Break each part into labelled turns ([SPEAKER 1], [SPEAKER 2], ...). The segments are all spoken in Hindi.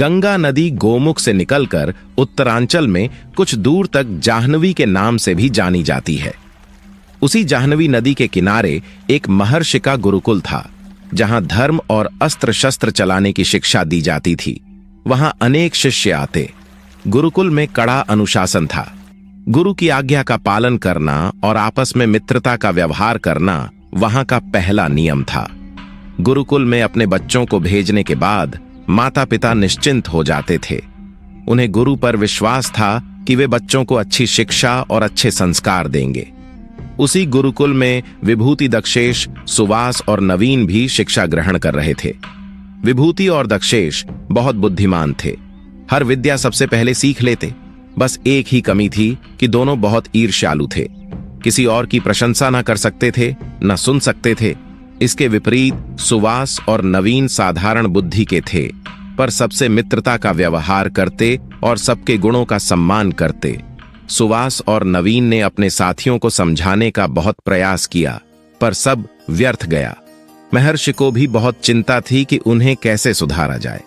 [SPEAKER 1] गंगा नदी गोमुख से निकलकर उत्तरांचल में कुछ दूर तक जाह्नवी के नाम से भी जानी जाती है। उसी जाह्नवी नदी के किनारे एक महर्षि का गुरुकुल था, जहां धर्म और अस्त्र शस्त्र चलाने की शिक्षा दी जाती थी। वहां अनेक शिष्य आते। गुरुकुल में कड़ा अनुशासन था। गुरु की आज्ञा का पालन करना और आपस में मित्रता का व्यवहार करना वहां का पहला नियम था। गुरुकुल में अपने बच्चों को भेजने के बाद माता पिता निश्चिंत हो जाते थे। उन्हें गुरु पर विश्वास था कि वे बच्चों को अच्छी शिक्षा और अच्छे संस्कार देंगे। उसी गुरुकुल में विभूति, दक्षेश, सुवास और नवीन भी शिक्षा ग्रहण कर रहे थे। विभूति और दक्षेश बहुत बुद्धिमान थे। हर विद्या सबसे पहले सीख लेते। बस एक ही कमी थी कि दोनों बहुत ईर्ष्यालु थे। किसी और की प्रशंसा न कर सकते थे, न सुन सकते थे। इसके विपरीत सुवास और नवीन साधारण बुद्धि के थे, पर सबसे मित्रता का व्यवहार करते और सबके गुणों का सम्मान करते। सुवास और नवीन ने अपने साथियों को समझाने का बहुत प्रयास किया, पर सब व्यर्थ गया। महर्षि को भी बहुत चिंता थी कि उन्हें कैसे सुधारा जाए।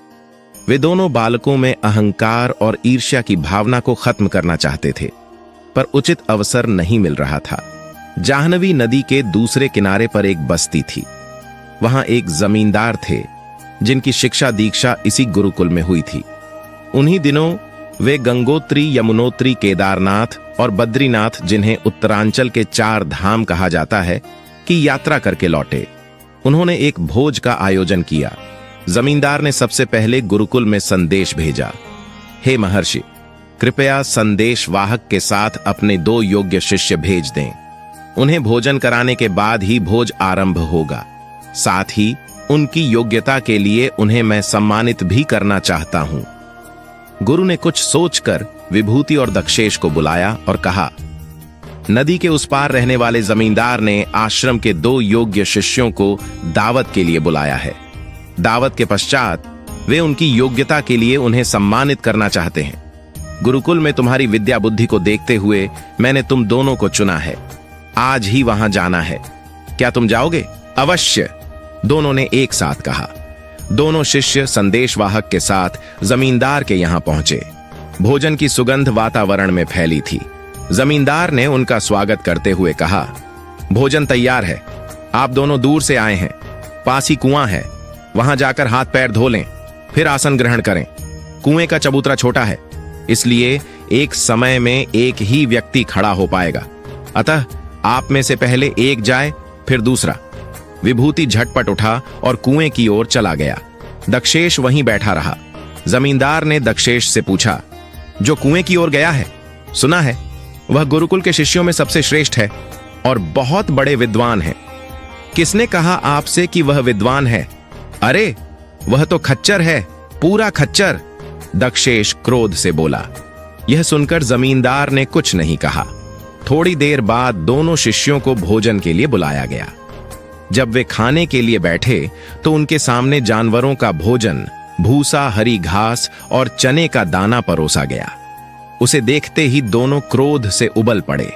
[SPEAKER 1] वे दोनों बालकों में अहंकार और ईर्ष्या की भावना को खत्म करना चाहते थे, पर उचित अवसर नहीं मिल रहा था। जाह्नवी नदी के दूसरे किनारे पर एक बस्ती थी। वहां एक जमींदार थे, जिनकी शिक्षा दीक्षा इसी गुरुकुल में हुई थी। उन्हीं दिनों वे गंगोत्री, यमुनोत्री, केदारनाथ और बद्रीनाथ, जिन्हें उत्तरांचल के 4 धाम कहा जाता है, की यात्रा करके लौटे। उन्होंने एक भोज का आयोजन किया। जमींदार ने सबसे पहले गुरुकुल में संदेश भेजा, हे महर्षि, कृपया संदेश वाहक के साथ अपने 2 योग्य शिष्य भेज दें। उन्हें भोजन कराने के बाद ही भोज आरंभ होगा। साथ ही उनकी योग्यता के लिए उन्हें मैं सम्मानित भी करना चाहता हूं। गुरु ने कुछ सोचकर विभूति और दक्षेश को बुलाया और कहा, नदी के उस पार रहने वाले जमींदार ने आश्रम के 2 योग्य शिष्यों को दावत के लिए बुलाया है। दावत के पश्चात वे उनकी योग्यता के लिए उन्हें सम्मानित करना चाहते हैं। गुरुकुल में तुम्हारी विद्या बुद्धि को देखते हुए मैंने तुम दोनों को चुना है। आज ही वहां जाना है। क्या तुम जाओगे? अवश्य, दोनों ने एक साथ कहा। दोनों शिष्य संदेशवाहक के साथ जमींदार के यहां पहुंचे। भोजन की सुगंध वातावरण में फैली थी। जमींदार ने उनका स्वागत करते हुए कहा, भोजन तैयार है। आप दोनों दूर से आए हैं। पास ही कुआं है, वहां जाकर हाथ पैर धो लें, फिर आसन ग्रहण करें। कुएं का चबूतरा छोटा है, इसलिए एक समय में एक ही व्यक्ति खड़ा हो पाएगा। अतः आप में से पहले एक जाए, फिर दूसरा। विभूति झटपट उठा और कुएं की ओर चला गया। दक्षेश वहीं बैठा रहा। जमींदार ने दक्षेश से पूछा, जो कुएं की ओर गया है, सुना है वह गुरुकुल के शिष्यों में सबसे श्रेष्ठ है और बहुत बड़े विद्वान है। किसने कहा आपसे कि वह विद्वान है? अरे, वह तो खच्चर है, पूरा खच्चर। दक्षेश क्रोध से बोला। यह सुनकर जमींदार ने कुछ नहीं कहा। थोड़ी देर बाद दोनों शिष्यों को भोजन के लिए बुलाया गया। जब वे खाने के लिए बैठे तो उनके सामने जानवरों का भोजन, भूसा, हरी घास और चने का दाना परोसा गया। उसे देखते ही दोनों क्रोध से उबल पड़े।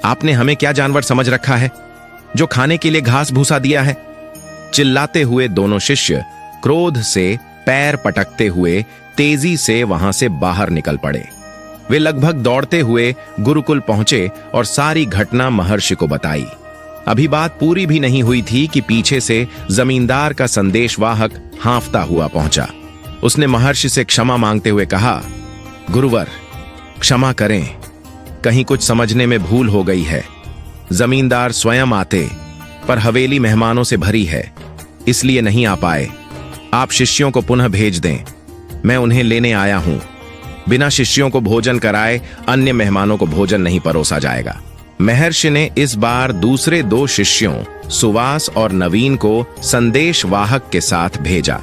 [SPEAKER 1] आपने हमें क्या जानवर समझ रखा है, जो खाने के लिए घास भूसा दिया है? चिल्लाते हुए दोनों शिष्य क्रोध से पैर पटकते हुए तेजी से वहां से बाहर निकल पड़े। वे लगभग दौड़ते हुए गुरुकुल पहुंचे और सारी घटना महर्षि को बताई। अभी बात पूरी भी नहीं हुई थी कि पीछे से जमींदार का संदेशवाहक हांफता हुआ पहुंचा। उसने महर्षि से क्षमा मांगते हुए कहा, गुरुवर, क्षमा करें, कहीं कुछ समझने में भूल हो गई है। जमींदार स्वयं आते, पर हवेली मेहमानों से भरी है, इसलिए नहीं आ पाए। आप शिष्यों को पुनः भेज दें, मैं उन्हें लेने आया हूं। बिना शिष्यों को भोजन कराए अन्य मेहमानों को भोजन नहीं परोसा जाएगा। महर्षि ने इस बार दूसरे 2 शिष्यों सुवास और नवीन को संदेशवाहक के साथ भेजा।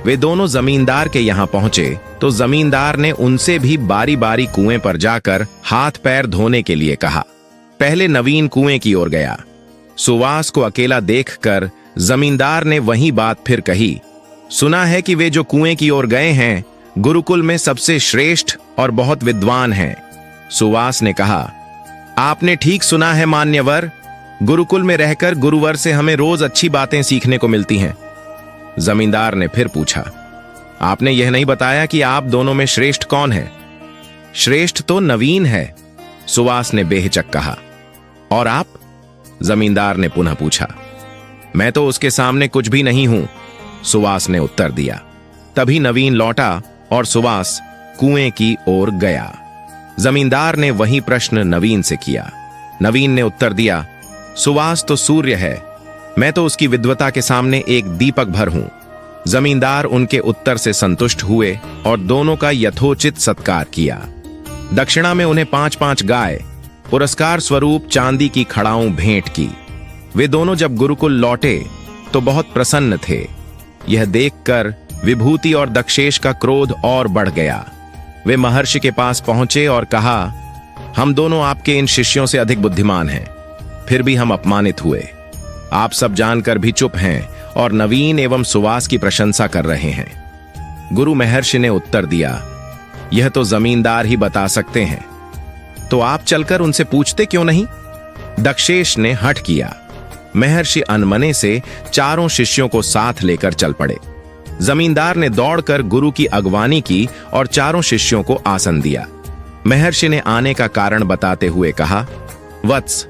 [SPEAKER 1] वे दोनों जमींदार के यहां पहुंचे तो जमींदार ने उनसे भी बारी बारी कुएं पर जाकर हाथ पैर धोने के लिए कहा। पहले नवीन कुएं की ओर गया। सुवास को अकेला देखकर जमींदार ने वही बात फिर कही, सुना है कि वे जो कुएं की ओर गए हैं गुरुकुल में सबसे श्रेष्ठ और बहुत विद्वान हैं। सुवास ने कहा, आपने ठीक सुना है मान्यवर, गुरुकुल में रहकर गुरुवर से हमें रोज अच्छी बातें सीखने को मिलती हैं। जमींदार ने फिर पूछा, आपने यह नहीं बताया कि आप दोनों में श्रेष्ठ कौन है। श्रेष्ठ तो नवीन है, सुवास ने बेहिचक कहा। और आप? जमींदार ने पुनः पूछा। मैं तो उसके सामने कुछ भी नहीं हूं, सुवास ने उत्तर दिया। तभी नवीन लौटा और सुवास कुएं की ओर गया। जमींदार ने वही प्रश्न नवीन से किया। नवीन ने उत्तर दिया, सुवास तो सूर्य है, मैं तो उसकी विद्वता के सामने एक दीपक भर हूं। जमींदार उनके उत्तर से संतुष्ट हुए और दोनों का यथोचित सत्कार किया। दक्षिणा में उन्हें 5-5 गाय, पुरस्कार स्वरूप चांदी की खड़ाऊं भेंट की। वे दोनों जब गुरुकुल लौटे तो बहुत प्रसन्न थे। यह देखकर विभूति और दक्षेश का क्रोध और बढ़ गया। वे महर्षि के पास पहुंचे और कहा, हम दोनों आपके इन शिष्यों से अधिक बुद्धिमान हैं, फिर भी हम अपमानित हुए। आप सब जानकर भी चुप हैं और नवीन एवं सुवास की प्रशंसा कर रहे हैं। गुरु महर्षि ने उत्तर दिया, यह तो जमींदार ही बता सकते हैं, तो आप चलकर उनसे पूछते क्यों नहीं? दक्षेश ने हठ किया। महर्षि अनमने से चारों शिष्यों को साथ लेकर चल पड़े। जमींदार ने दौड़कर गुरु की अगवानी की और चारों शिष्यों को आसन दिया। महर्षि ने आने का कारण बताते हुए कहा, वत्स,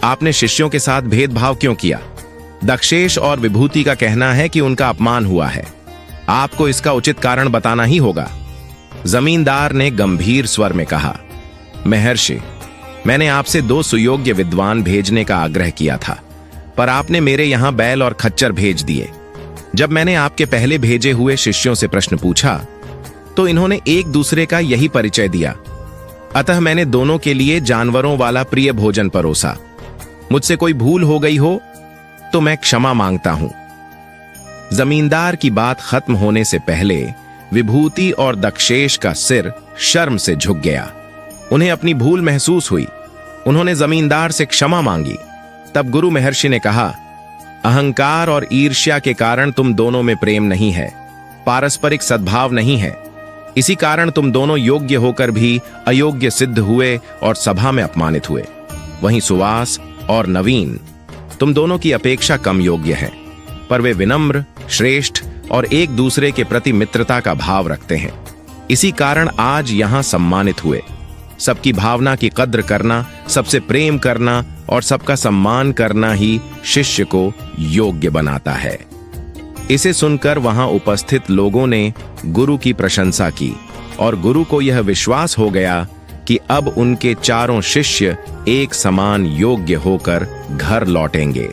[SPEAKER 1] आपने शिष्यों के साथ भेदभाव क्यों किया? दक्षेश और विभूति का कहना है कि उनका अपमान हुआ है। आपको इसका उचित कारण बताना ही होगा। जमींदार ने गंभीर स्वर में कहा, महर्षि, मैंने आपसे 2 सुयोग्य विद्वान भेजने का आग्रह किया था, पर आपने मेरे यहां बैल और खच्चर भेज दिए। जब मैंने आपके पहले भेजे हुए शिष्यों से प्रश्न पूछा तो इन्होंने एक दूसरे का यही परिचय दिया, अतः मैंने दोनों के लिए जानवरों वाला प्रिय भोजन परोसा। मुझसे कोई भूल हो गई हो तो मैं क्षमा मांगता हूं। जमींदार की बात खत्म होने से पहले विभूति और दक्षेश का सिर शर्म से झुक गया। उन्हें अपनी भूल महसूस हुई। उन्होंने जमींदार से क्षमा मांगी। तब गुरु महर्षि ने कहा, अहंकार और ईर्ष्या के कारण तुम दोनों में प्रेम नहीं है, पारस्परिक सद्भाव नहीं है। इसी कारण तुम दोनों योग्य होकर भी अयोग्य सिद्ध हुए और सभा में अपमानित हुए। वहीं सुवास और नवीन तुम दोनों की अपेक्षा कम योग्य हैं, पर वे विनम्र, श्रेष्ठ और एक दूसरे के प्रति मित्रता का भाव रखते हैं। इसी कारण आज यहां सम्मानित हुए। सबकी भावना की कद्र करना, सबसे प्रेम करना और सबका सम्मान करना ही शिष्य को योग्य बनाता है। इसे सुनकर वहां उपस्थित लोगों ने गुरु की प्रशंसा की और गुरु को यह विश्वास हो गया कि अब उनके चारों शिष्य एक समान योग्य होकर घर लौटेंगे।